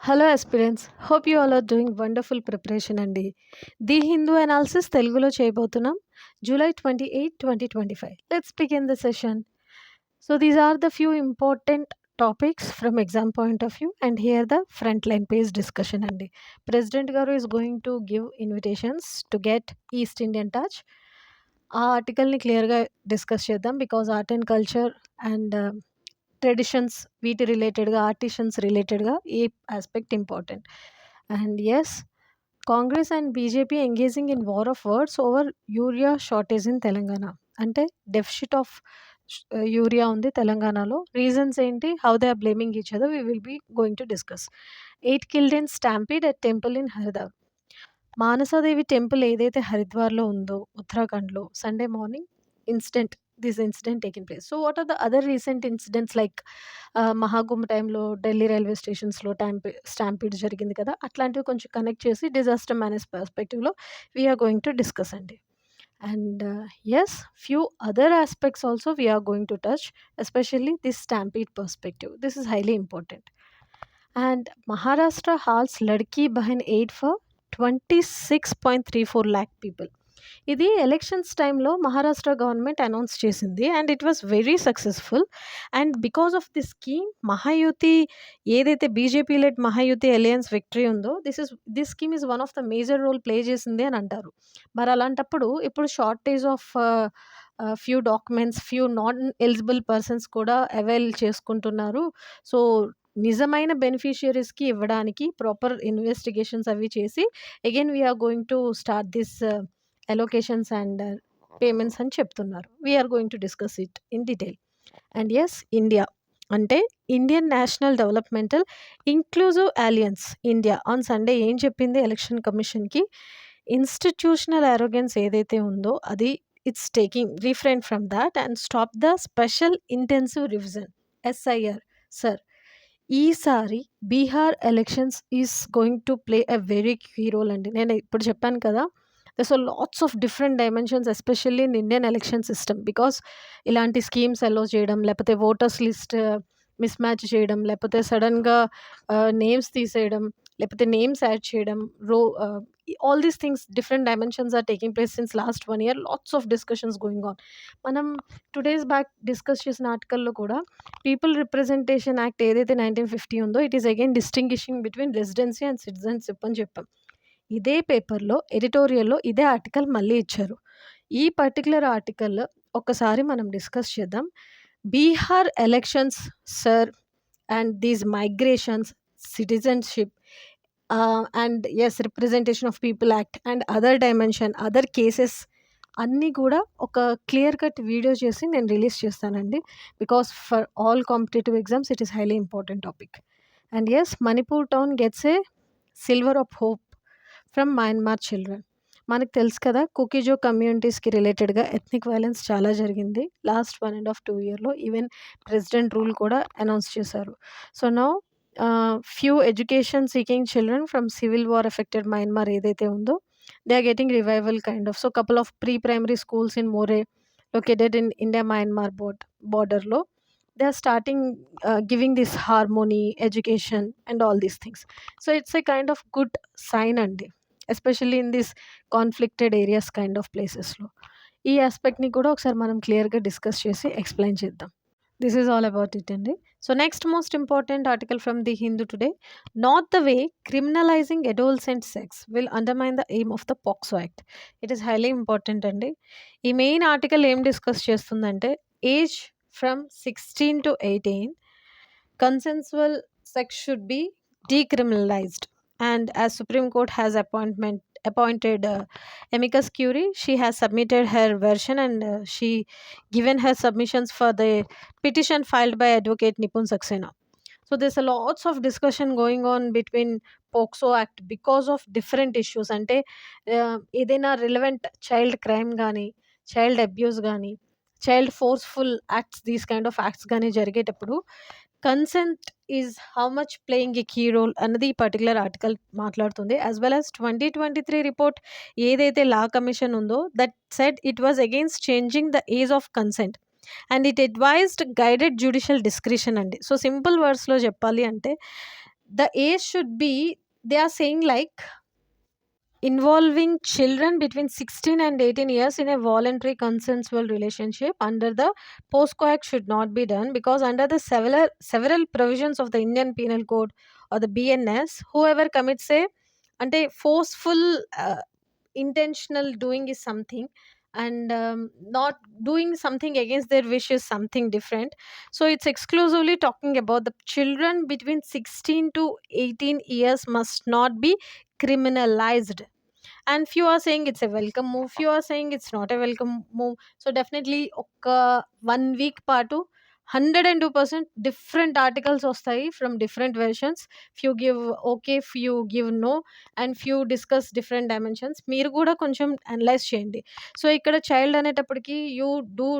Hello aspirants. Hope you all are doing wonderful preparation అండి. 'The Hindu analysis' తెలుగులో చేయబోతున్నాం. July 28, 2025. Let's begin the session. So these are the few important topics from exam point of view, and here the frontline page discussion అండి. President గారు is going to give invitations to get East Indian touch. ఆ ఆర్టికల్‌ని క్లియర్‌గా discuss చేద్దాం. Because art and culture and traditions వీటి రిలేటెడ్‌గా, artisans రిలేటెడ్‌గా ఈ aspect important. And yes, Congress and BJP engaging in war of words over urea shortage in Telangana. అంటే deficit of urea ఉంది తెలంగాణలో. రీజన్స్ ఏంటి? How they are blaming each other we will be going to discuss. 8 killed in stampede at temple in Haridwar. Mansadevi temple ఏదైతే హరిద్వార్‌లో ఉందో ఉత్తరాఖండ్‌లో, Sunday morning incident this incident taken place. So what are the other recent incidents like Mahakumbh టైంలో Delhi railway స్టేషన్స్‌లో stampede జరిగింది కదా! అట్లాంటివి కొంచెం connect చేసి డిజాస్టర్ మేనేజ్ పర్స్పెక్టివ్‌లో we are going to discuss అండి. And yes, few other aspects also we are going to touch, especially this stampede perspective. This is highly important. And Maharashtra halts Ladki Bahin aid for 26.34 lakh people. ఇది elections టైంలో Maharashtra government announce చేసింది and it was very successful. And because of this scheme Mahayuti ఏదైతే BJP led Mahayuti alliance victory ఉందో this scheme is one of the major role play చేసింది అని అంటారు. మరి అలాంటప్పుడు ఇప్పుడు shortage of few documents, few non eligible persons కూడా avail చేసుకుంటున్నారు. సో నిజమైన బెనిఫిషియరీస్కి ఇవ్వడానికి ప్రాపర్ ఇన్వెస్టిగేషన్స్ అవి చేసి again we are going to start this allocations and payments అని చెప్తున్నారు. We are going to discuss it in detail. And yes, India అంటే Indian National Developmental Inclusive Alliance India on Sunday ఏం చెప్పింది ఎలక్షన్ కమిషన్కి? ఇన్స్టిట్యూషనల్ అరోగెన్స్ ఏదైతే ఉందో అది it's taking refrain from that and stop the special intensive revision SIR. Sir, ఈసారి Bihar elections is going to play a very key role అండి. నేను ఇప్పుడు చెప్పాను కదా, so lots of different dimensions especially in Indian election system. Because ఇలాంటి schemes అలో చేయడం, లేకపోతే voters list miss match చేయడం, లేకపోతే సడన్గా నేమ్స్ తీసేయడం, లేకపోతే నేమ్స్ యాడ్ చేయడం, all these things different dimensions are taking place since last 1 year. Lots of discussions going on. మనం 2 days బ్యాక్ డిస్కస్ చేసిన ఆర్టికల్లో కూడా పీపుల్ రిప్రజెంటేషన్ యాక్ట్ ఏదైతే 1950 ఉందో it is again distinguishing between residency and citizenship అని చెప్పాం. ఇదే పేపర్లో ఎడిటోరియల్లో ఇదే ఆర్టికల్ మళ్ళీ ఇచ్చారు. ఈ పర్టిక్యులర్ ఆర్టికల్ ఒక్కసారి మనం డిస్కస్ చేద్దాం. Bihar elections sir and these migrations, citizenship and yes representation of people act and other dimension, other cases అన్నీ కూడా ఒక క్లియర్ కట్ వీడియో చేసి నేను రిలీజ్ చేస్తానండి. Because for all competitive exams it is highly important topic. And yes, Manipur town gets a silver of hope from Myanmar children. మనకు తెలుసు కదా, కుకీజో కమ్యూనిటీస్కి రిలేటెడ్గా ఎథ్నిక్ వైలెన్స్ చాలా జరిగింది లాస్ట్ 1.5-2 yearలో. ఈవెన్ ప్రెసిడెంట్ రూల్ కూడా అనౌన్స్ చేశారు. So now few education seeking children from civil war affected Myanmar ఏదైతే ఉందో they are getting revival kind of. So couple of pre primary schools in Moreh located in India Myanmar borderలో they are starting giving this harmony, education and all these things. So it's a kind of good sign అండి, especially in this conflicted areas kind of ప్లేసెస్లో. ఈ ఆస్పెక్ట్ని కూడా ఒకసారి మనం క్లియర్గా discuss చేసి explain చేద్దాం. This is all about it అండి. So next most important article from the Hindu today. Not the way criminalizing adolescent sex will undermine the aim of the POCSO act. It is highly important అండి. ఈ main article ఏం discuss చేస్తుందంటే age from 16 to 18 consensual sex should be decriminalized. And as Supreme Court has appointed amicus curiae, she has submitted her version and she given her submissions for the petition filed by advocate Nipun Saxena. So there's a lots of discussion going on between POCSO Act because of different issues. అంటే ఏదైనా relevant child crime కానీ, child abuse కానీ, child forceful acts, these kind of acts కానీ జరిగేటప్పుడు consent is how much playing a key role అన్నది ఈ particular article మాట్లాడుతుంది. As well as 2023 report ఏదైతే లా కమిషన్ ఉందో that said it was against changing the age of consent and it advised guided judicial discretion అండి. So simple వర్డ్స్లో చెప్పాలి అంటే the age should be, they are saying like, involving children between 16 and 18 years in a voluntary consensual relationship under the post-coac should not be done, because under the several provisions of the Indian Penal Code or the BNS, whoever commits a ante forceful intentional doing is something, and not doing something against their wish is something different. So it's exclusively talking about the children between 16 to 18 years must not be criminalized. And few are saying it's a welcome move, few are saying it's not a welcome move. So definitely ఒక 1 week పాటు 102% different articles వస్తాయి from different versions. Few give okay, few give no, and few discuss different dimensions. మీరు కూడా కొంచెం analyse చేయండి. So ఇక్కడ child అనేటప్పటికి you do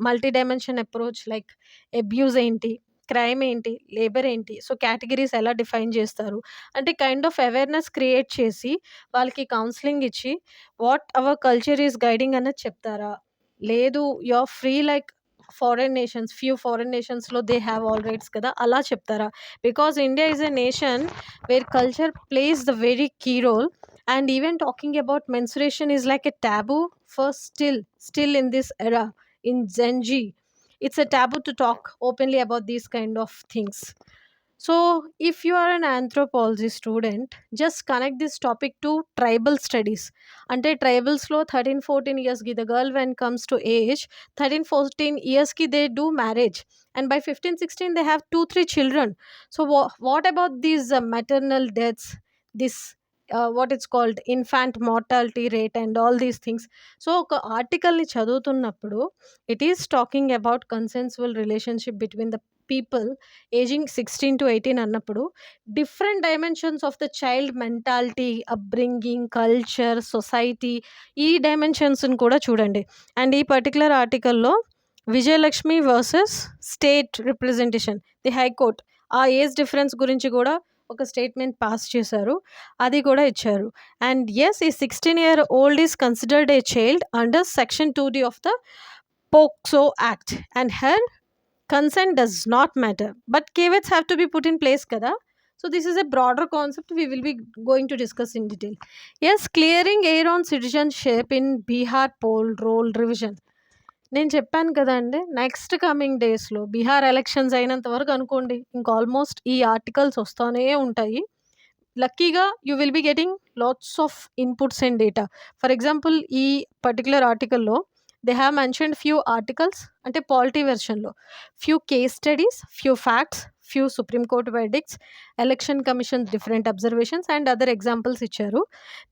multi dimension approach, like abuse ఏంటి, క్రైమ్ ఏంటి, లేబర్ ఏంటి, సో కేటగిరీస్ ఎలా డిఫైన్ చేస్తారు అంటే కైండ్ ఆఫ్ అవేర్నెస్ క్రియేట్ చేసి వాళ్ళకి కౌన్సిలింగ్ ఇచ్చి what our culture is guiding అన్నది చెప్తారా? లేదు you are free like foreign nations, few foreign నేషన్స్లో దే హ్యావ్ ఆల్ రైట్స్ కదా, అలా చెప్తారా? Because India is a nation where culture plays the very key role, and even talking about menstruation is like a taboo for still in this era, in Gen Z. It's a taboo to talk openly about these kind of things. So if you are an anthropology student, just connect this topic to tribal studies. Ante tribals lo 13-14 years ki the girl when comes to age 13-14 years ki they do marriage, and by 15-16 they have 2-3 children. So what about these maternal deaths, this what it's called infant mortality rate and all these things. So ఒక ఆర్టికల్ని చదువుతున్నప్పుడు it is talking about consensual relationship between the people aging 16-18 అన్నప్పుడు different dimensions of the child mentality, upbringing, culture, society, ఈ డైమెన్షన్స్ని కూడా చూడండి. And ఈ particular ఆర్టికల్లో Vijayalakshmi versus state representation, the high court, ఆ ఏజ్ డిఫరెన్స్ గురించి కూడా ఒక స్టేట్మెంట్ పాస్ చేశారు, అది కూడా ఇచ్చారు. అండ్ ఎస్, ఈ 16-year-old is considered a child under section 2D of the POCSO act, and her consent does not matter, but caveats have to be put in place kada. So this is a broader concept we will be going to discuss in detail. Yes, clearing air on citizenship in Bihar poll roll revision. నేను చెప్పాను కదండి, next coming డేస్లో Bihar elections అయినంత వరకు అనుకోండి ఇంకా almost ఈ articles వస్తూనే ఉంటాయి. లక్కీగా you will be getting lots of inputs and data. For example ఈ పర్టికులర్ ఆర్టికల్లో they have mentioned few articles, అంటే పాలిటీ వెర్షన్లో few case studies, few facts, few supreme court verdicts, election commission different observations and other examples ఇచ్చారు.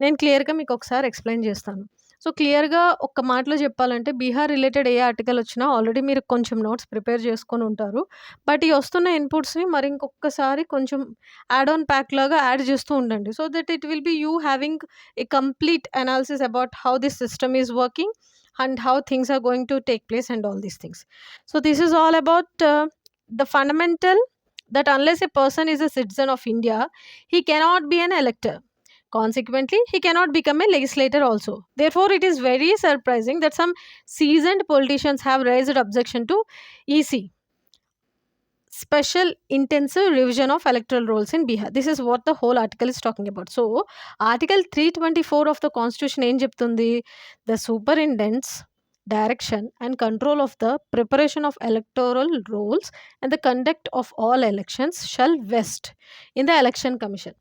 నేను క్లియర్గా మీకు ఒకసారి explain చేస్తాను. సో క్లియర్గా ఒక్క మాటలో చెప్పాలంటే బీహార్ రిలేటెడ్ ఏ ఆర్టికల్ వచ్చినా ఆల్రెడీ మీరు కొంచెం నోట్స్ ప్రిపేర్ చేసుకొని ఉంటారు. బట్ ఈ వస్తున్న ఇన్పుట్స్ని మరి ఇంకొకసారి కొంచెం యాడ్ ఆన్ ప్యాక్ లాగా యాడ్ చేస్తూ ఉండండి. So that it will be you having a complete analysis about how this system is working and how things are going to take place and all these things. So this is all about the fundamental that unless a person is a citizen of India, he cannot be an elector. Consequently, he cannot become a legislator also. Therefore, it is very surprising that some seasoned politicians have raised objection to EC, special intensive revision of electoral rolls in Bihar. This is what the whole article is talking about. So article 324 of the constitution em cheptundi, the superintendent's direction and control of the preparation of electoral rolls and the conduct of all elections shall vest in the election commission.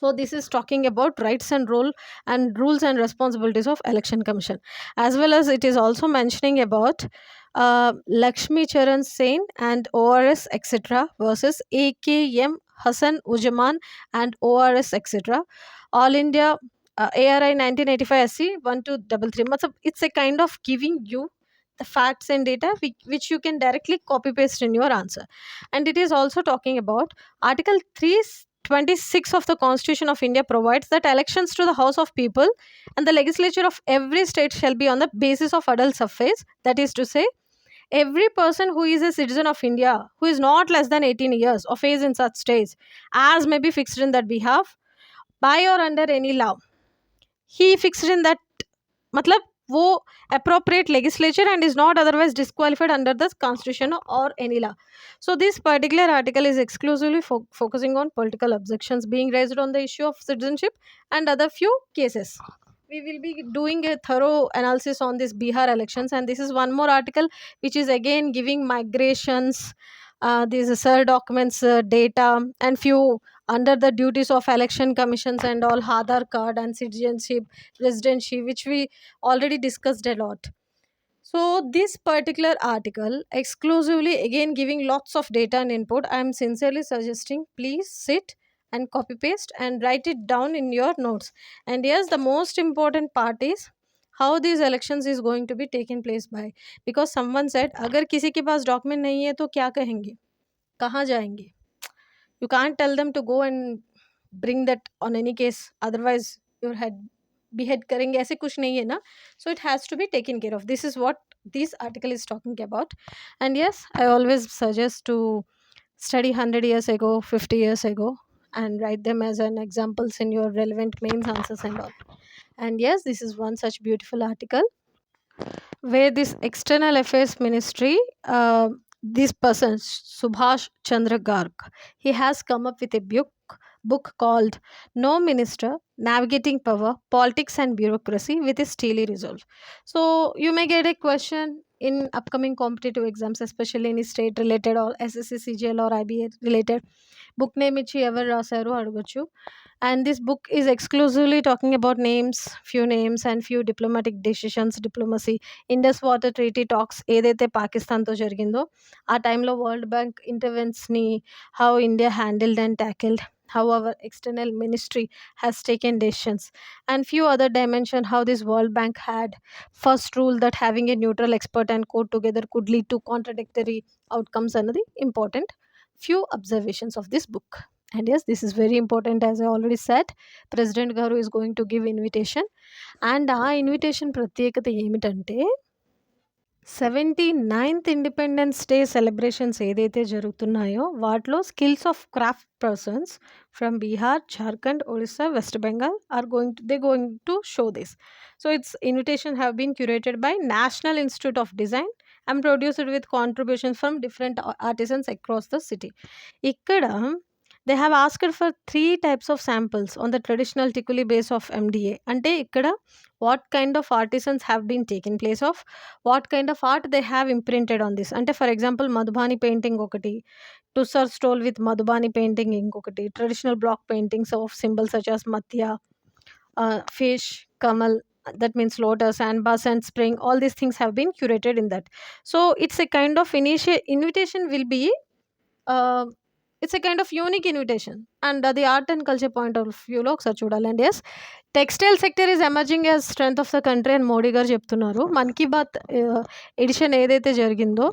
So this is talking about rights and role and rules and responsibilities of election commission, as well as it is also mentioning about Lakshmi Charan Sen and ORS etc. versus AKM Hassan Ujaman and ORS etc. All India ARI 1985 SC 1233. It's a kind of giving you the facts and data which you can directly copy paste in your answer. And it is also talking about Article 326 of the Constitution of India provides that elections to the House of People and the legislature of every state shall be on the basis of adult suffrage. That is to say, every person who is a citizen of India who is not less than 18 years of age in such states as may be fixed in that behalf by or under any law. He fixed in that, matlab वो appropriate legislature and is not otherwise disqualified under the constitution or any law. So this particular article is exclusively focusing on political objections being raised on the issue of citizenship and other few cases. We will be doing a thorough analysis on this Bihar elections, and this is one more article which is again giving migrations, these sir documents, data, and few under the duties of election commissions and all, Aadhaar card and citizenship, residency, which we already discussed a lot. So this particular article exclusively again giving lots of data and input. I am sincerely suggesting please sit and copy paste and write it down in your notes. And yes, the most important part is how these elections is going to be taken place by, because someone said अगर किसी के पास document नहीं है तो क्या कहेंगे, कहाँ जाएंगे? You can't tell them to go and bring that on any case, otherwise your head behead करेंगे, ऐसे कुछ नहीं है ना. So it has to be taken care of. This is what this article is talking about. And yes, I always suggest to study 100 years ago, 50 years ago, and write them as an examples in your relevant mains answers and all. And yes, this is one such beautiful article where this external affairs ministry, this person Subhash Chandra Garg, he has come up with a book called No Minister Navigating Power, Politics and Bureaucracy with a Steely Resolve. So you may get a question in upcoming competitive exams, especially in state related or SSC CGL or IBA related. Book name ఇచ్చి ఎవరు రాశారు అడగొచ్చు. And this book is exclusively talking about few names and few diplomatic decisions, diplomacy. Indus water treaty talks ఏదైతే పాకిస్తాన్తో జరిగిందో ఆ టైంలో world bank ఇంటర్వెన్స్ని, how India handled and tackled, how our external ministry has taken decisions, and few other dimension how this world bank had first rule that having a neutral expert and court together could lead to contradictory outcomes, another important few observations of this book. And yes, this is very important. As I already said, President Garu is going to give invitation, and ఆ invitation ప్రత్యేకత ఏమిటంటే 79th independence day celebrations ఏదైతే జరుగుతున్నాయో వాటిలో skills of craft persons from Bihar, Jharkhand, Odisha, West Bengal are going to show this. So it's invitation have been curated by National Institute of Design and produced with contributions from different artisans across the city. ఇక్కడ they have asked for 3 types of samples on the traditional tikuli base of MDA. అంటే ఇక్కడ what kind of artisans have been taken place of, what kind of art they have imprinted on this. అంటే for example Madhubani painting ఒకటి, tussar stole with Madhubani painting ఇంకొకటి, traditional block paintings of symbols such as matsya, fish, kamal, that means lotus and bus and spring, all these things have been curated in that. So it's a kind of invitation will be, uh, it's a kind of unique invitation, and the art and culture point of view లో ఒకసారి చూడాలి. And yes, textile sector is emerging as strength of the country అని మోడీ గారు చెప్తున్నారు. Mann Ki Baat edition ఏదైతే జరిగిందో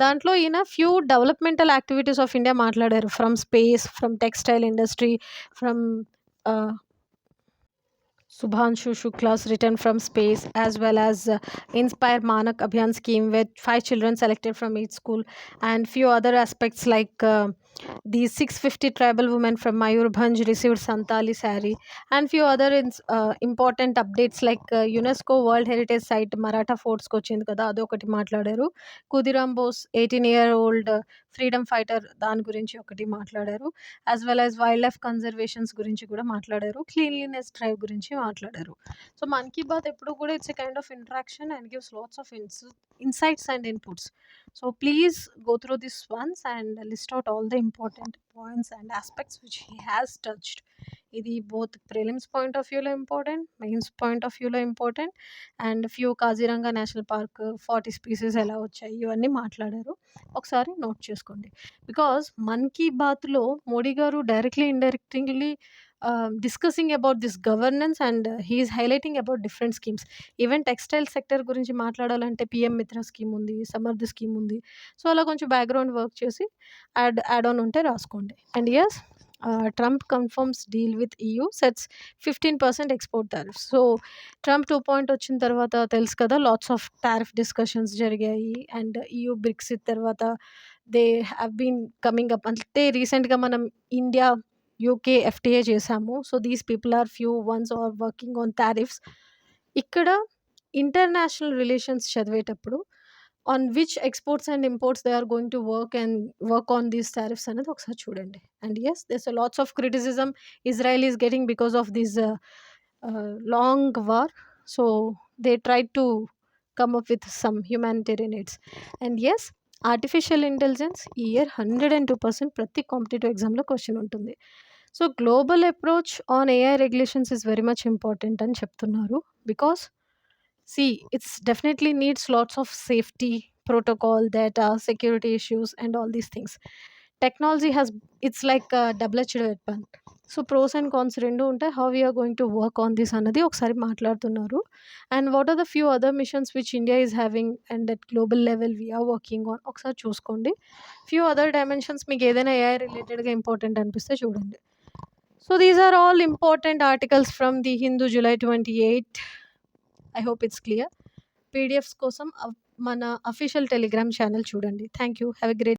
దాంట్లో ఈయన few developmental activities of India మాట్లాడారు, from space, from textile industry, from Subhanshu Shukla's Return from Space, as well as Inspire Manak Abhiyan scheme, where 5 children selected from each school, and few other aspects like the 650 tribal women from Mayurbhanj received Santali sari, and few other important updates like UNESCO World Heritage Site Maratha Forts kochindi kada, adokati మాట్లాడారు. కుదిరామ్ Bose 18-year-old freedom fighter దాని గురించి ఒకటి మాట్లాడారు. As well as wild life conservations గురించి కూడా మాట్లాడారు. Cleanliness drive గురించి మాట్లాడారు. సో మన్ కీ బాత్ ఎప్పుడు కూడా it's a kind of interaction and gives lots of insights and inputs. So please go through this once and list out all the important points and aspects which he has touched. ఇది both prelims point of వ్యూలో important, mains point of వ్యూలో important, and few Kaziranga national park 40 species ఎలా వచ్చాయి ఇవన్నీ మాట్లాడారు. ఒకసారి note చేసుకోండి. Because Mann Ki బాత్లో మోడీ గారు directly indirectly discussing about this governance and he is highlighting about different schemes. Even textile sector గురించి మాట్లాడాలంటే పిఎం మిత్ర స్కీమ్ ఉంది, సమర్థ్ స్కీమ్ ఉంది. సో అలా కొంచెం బ్యాక్గ్రౌండ్ వర్క్ చేసి యాడ్ ఆన్ ఉంటే రాసుకోండి. And yes, Trump confirms deal with EU, sets 15% export tariffs. So Trump 2 వచ్చిన తర్వాత తెలుసు కదా, లాట్స్ ఆఫ్ టారిఫ్ డిస్కషన్స్ జరిగాయి. అండ్ EU బ్రిక్సిట్ తర్వాత they have been coming up. అంటే రీసెంట్గా మనం ఇండియా యూకే FTA చేసాము. So these people are few ones are working on tariffs. ఇక్కడ ఇంటర్నేషనల్ రిలేషన్స్ చదివేటప్పుడు on which exports and imports they are going to work on these tariffs అనేది ఒకసారి చూడండి. And yes, there's lots of criticism Israel is getting because of this long war. So, they tried to come up with some humanitarian aids. And yes, artificial intelligence ఈ year 102% ప్రతి competitive ఎగ్జామ్‌లో question ఉంటుంది. So, global approach on AI regulations is very much important అని చెప్తున్నారు. Because it's definitely needs lots of safety protocol, data security issues and all these things. Technology has, it's like a double-edged weapon. So pros and cons రెండు ఉంటాయి. How we're going to work on this అన్నది ఒకసారి మాట్లాడుతున్నారు. And what are the few other missions which India is having and at global level we're working on ఒకసారి చూసుకోండి. Few other dimensions మీకు ఏదైనా AI రిలేటెడ్గా ఇంపార్టెంట్ అనిపిస్తే చూడండి. So these are all important articles from the Hindu July 28. I hope it's clear. PDFs కోసం మన official Telegram channel చూడండి. Thank you. Have a great